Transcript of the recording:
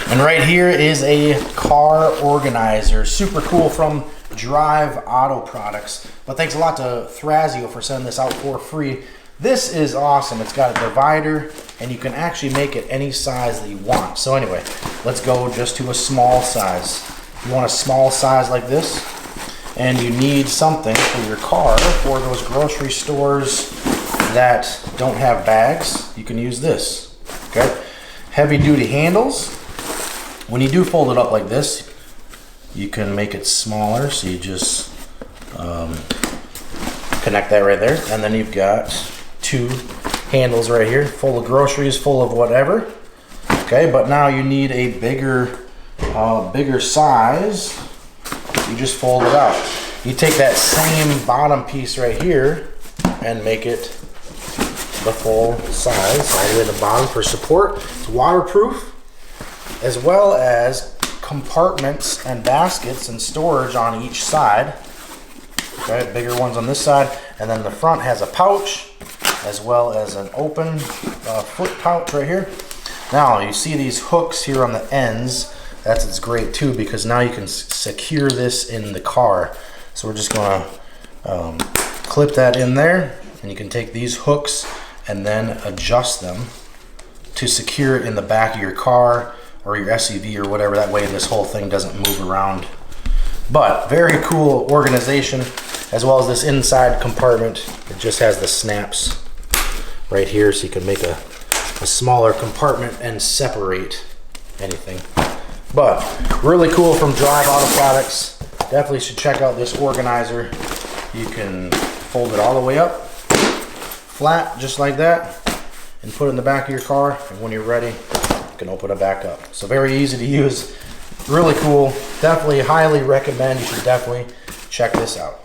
And right here is a car organizer. Super cool from Drive Auto Products. But thanks a lot to Thrasio for sending this out for free. This is awesome. It's got a divider and you can actually make it any size that you want. So anyway, let's go just to a small size. You want a small size like this, and you need something for your car for those grocery stores that don't have bags. You can use this, okay? Heavy duty handles. When you do fold it up like this, you can make it smaller, so you just connect that right there, and then you've got two handles right here, full of groceries, full of whatever. Okay, but now you need a bigger size. You just fold it out. You take that same bottom piece right here and make it the full size, all the way to the bottom for support. It's waterproof, as well as compartments and baskets and storage on each side. Okay, bigger ones on this side, and then the front has a pouch as well as an open foot pouch right here. Now you see these hooks here on the ends. That's great too, because now you can secure this in the car. So we're just gonna clip that in there, and you can take these hooks and then adjust them to secure it in the back of your car or your SUV or whatever. That way this whole thing doesn't move around. But very cool organization, as well as this inside compartment. It just has the snaps right here, so you can make a smaller compartment and separate anything. But really cool from Drive Auto Products. Definitely should check out this organizer. You can fold it all the way up, flat, just like that, and put it in the back of your car, and when you're ready, you can open it back up. So very easy to use, really cool. Definitely highly recommend. You should definitely check this out.